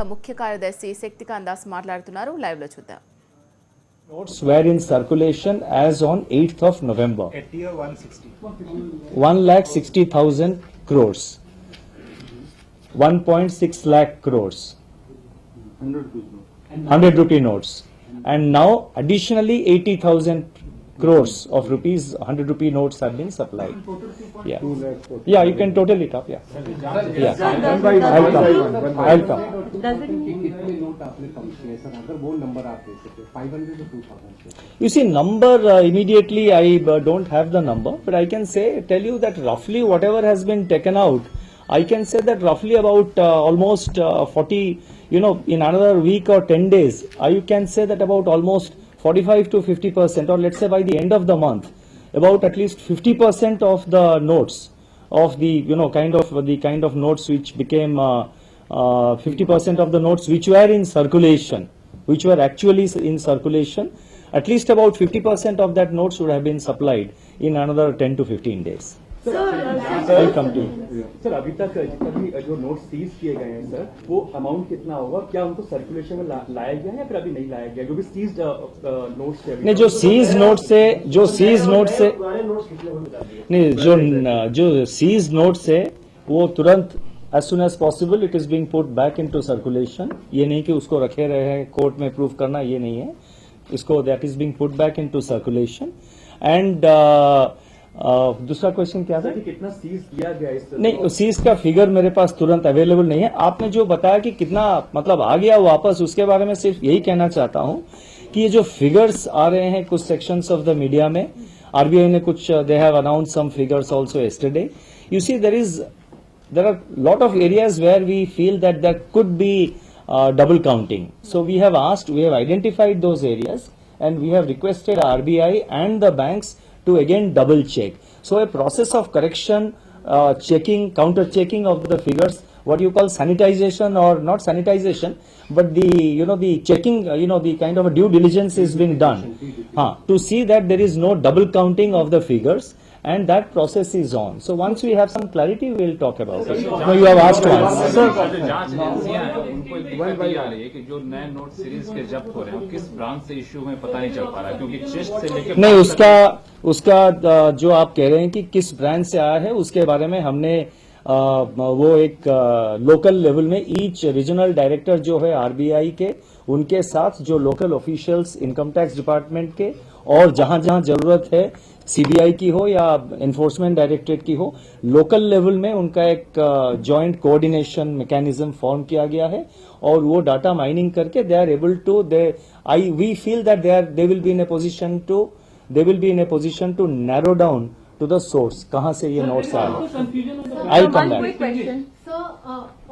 ముఖ్య కార్యదర్శి శక్తికాంత్ దాస్ మాట్లాడుతున్నారు. లైవ్ లో చూద్దాం. Notes were in circulation as on 8th of November. At year 160. 1,60,000 crores. 1.6 lakh crores. 100 rupee notes. And now additionally 80,000 crores of rupees, 100 rupee notes have been supplied. Yeah. Yeah, you can total it up. Yeah. Yeah. I'll come. You see, number immediately I don't have the number, but I can tell you that roughly whatever has been taken out, I can say that roughly about almost 40, in another week or 10 days, you can say that about almost 45 to 50%, or let's say by the end of the month, about at least 50% of the notes of the, kind of notes which became 50% of the notes which were in circulation, which were actually in circulation, at least about 50% of that notes would have been supplied in another 10 to 15 days. I'll come to you. Sir अभी तक जितना भी जो note seize किए गए हैं sir, वो amount कितना होगा? क्या उनको सर्कुलेशन में लाया गया है या फिर अभी नहीं लाया गया? जो भी सीज नोट्स थे नहीं, जो सीज नोट से नहीं, जो सीज नोट से वो तुरंत as soon as possible it is being put back into circulation. ये नहीं कि उसको रखे रहे हैं कोर्ट में प्रूफ करना, ये नहीं है. इसको that is being put back into circulation. And दूसरा क्वेश्चन क्या था? कितना सीज किया गया इस? नहीं, सीज का फिगर मेरे पास तुरंत अवेलेबल नहीं है. आपने जो बताया कि कितना मतलब आ गया वापस, उसके बारे में सिर्फ यही कहना चाहता हूं कि ये जो फिगर्स आ रहे हैं कुछ सेक्शंस ऑफ द मीडिया में, आरबीआई ने कुछ they have announce some figures also yesterday. You see there are lot of areas where we feel that there could be double counting. So we have identified those areas and we have requested RBI and the banks to again double check. So a process of correction, checking, counter checking of the figures, what you call sanitization, or not sanitization, but the checking, the kind of a due diligence is being done to see that there is no double counting of the figures, and that process is on. So once we have some clarity, we will talk about it. No, you have asked once. जांच एजेंसियां हैं, उनको एक दिक्कत ये आ रही है कि जो नए नोट सीरीज के जब्त हो रहे हैं किस ब्रांच से इश्यू में पता नहीं चल पा रहा है, क्योंकि चेस्ट से लेकर नहीं, उसका जो आप कह रहे हैं कि किस ब्रांच से आया है, उसके बारे में हमने वो एक लोकल लेवल में ईच रीजनल डायरेक्टर जो है आरबीआई के, उनके साथ जो local officials income tax department के, और जहां जहां जरूरत है सीबीआई की हो या एनफोर्समेंट डायरेक्टरेट की हो, लोकल लेवल में उनका एक जॉइंट कोऑर्डिनेशन मैकेनिज्म फॉर्म किया गया है, और वो डाटा माइनिंग करके they are able to we feel that they will be in a position to narrow down to the source, कहाँ से ये notes आ रहे हैं. I'll come back. Quick question. Sir,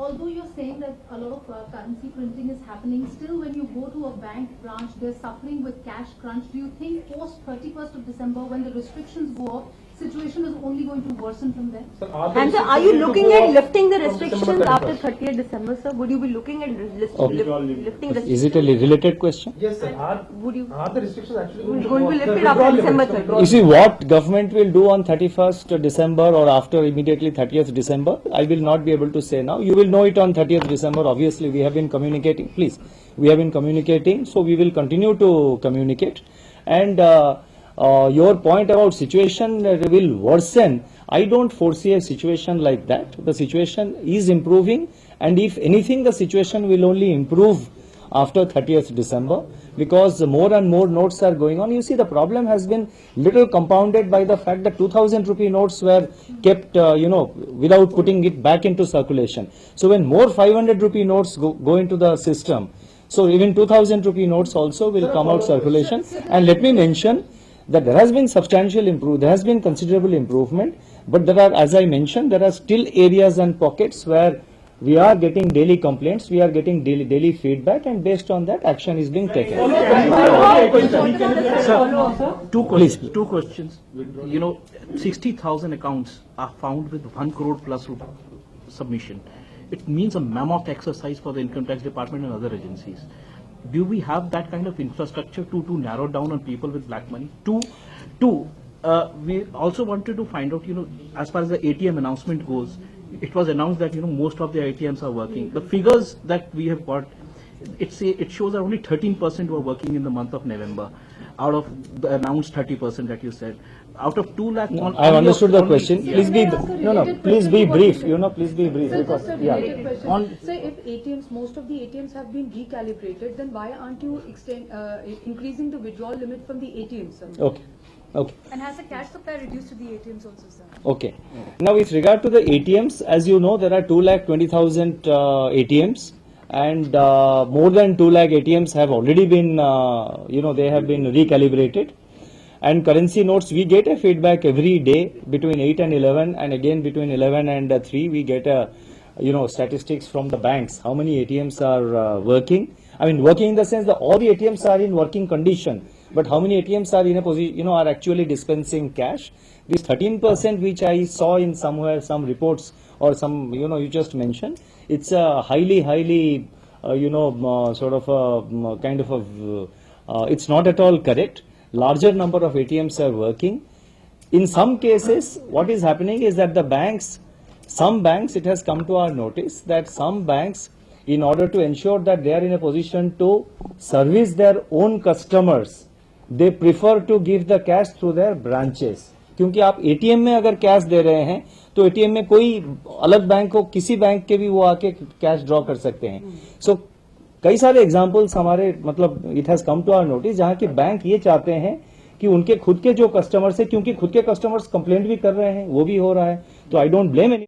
although you're saying that a lot of currency printing is happening, still when you go to a bank branch, they're suffering with cash crunch. Do you think post 31st of December, when the restrictions go off, situation is only going to worsen from there? And sir, are you looking at lifting the restrictions after 30th December, sir? Would you be looking at lifting restrictions? Is it a related question? Yes, sir. Are the restrictions actually going to be lifted after December 30th? You see, what government will do on 31st December or after immediately 30th December, I will not be able to say now. You will know it on 30th December. Obviously, we have been communicating. Please, we have been communicating, so we will continue to communicate. And your point about situation will worsen, I don't foresee a situation like that. The situation is improving, and if anything, the situation will only improve after 30th December, because more and more notes are going on. You see, the problem has been little compounded by the fact that 2,000 rupee notes were kept, without putting it back into circulation. So when more 500 rupee notes go into the system, so even 2,000 rupee notes also will come out circulation. And let me mention that there has been there has been considerable improvement, but there are, as I mentioned, there are still areas and pockets where we are getting daily complaints, we are getting daily feedback, and based on that, action is being taken. Two questions. 60,000 accounts are found with 1 crore plus submission. It means a mammoth exercise for the income tax department and other agencies. Do we have that kind of infrastructure to narrow down on people with black money? Two, we also wanted to find out, as far as the ATM announcement goes, it was announced that most of the ATMs are working. The figures that we have got, it shows that only 13% were working in the month of November, out of the announced 30% that you said. Out of 2 lakh. I have understood the question. Yeah. Please be, May I ask a no, related please be question to brief, what please be brief. Sir, because- just a yeah. related question. On- Sir, if ATMs, most of the ATMs have been recalibrated, then why aren't you increasing the withdrawal limit from the ATMs, sir? Okay, okay. And has the cash supply reduced to the ATMs also, sir? Okay. Now, with regard to the ATMs, as you know, there are 2,20,000 ATMs, and more than 2 lakh ATMs have already been, they have been recalibrated. And currency notes, we get a feedback every day between 8 and 11, and again between 11 and 3, we get a, statistics from the banks, how many ATMs are working. I mean, working in the sense that all the ATMs are in working condition, but how many ATMs are in a position, are actually dispensing cash. This 13% which I saw in somewhere, some reports or some, you just mentioned, it's a highly, sort of a kind of a, it's not at all correct. Larger number of ATMs are working. In some cases, what is happening is that the banks, some banks, it has come to our notice that some banks, in order to ensure that they are in a position to service their own customers, they prefer to give the cash through their branches. क्योंकि आप ATM में अगर cash दे रहे हैं तो ATM में कोई अलग बैंक हो, किसी बैंक के भी वो आके कैश ड्रॉ कर सकते हैं. सो कई सारे एग्जांपल्स हमारे मतलब it has come to our notice जहां की बैंक ये चाहते हैं कि उनके खुद के जो कस्टमर्स है, क्योंकि खुद के कस्टमर्स कंप्लेंट भी कर रहे हैं, वो भी हो रहा है, तो आई डोंट ब्लेम एनी.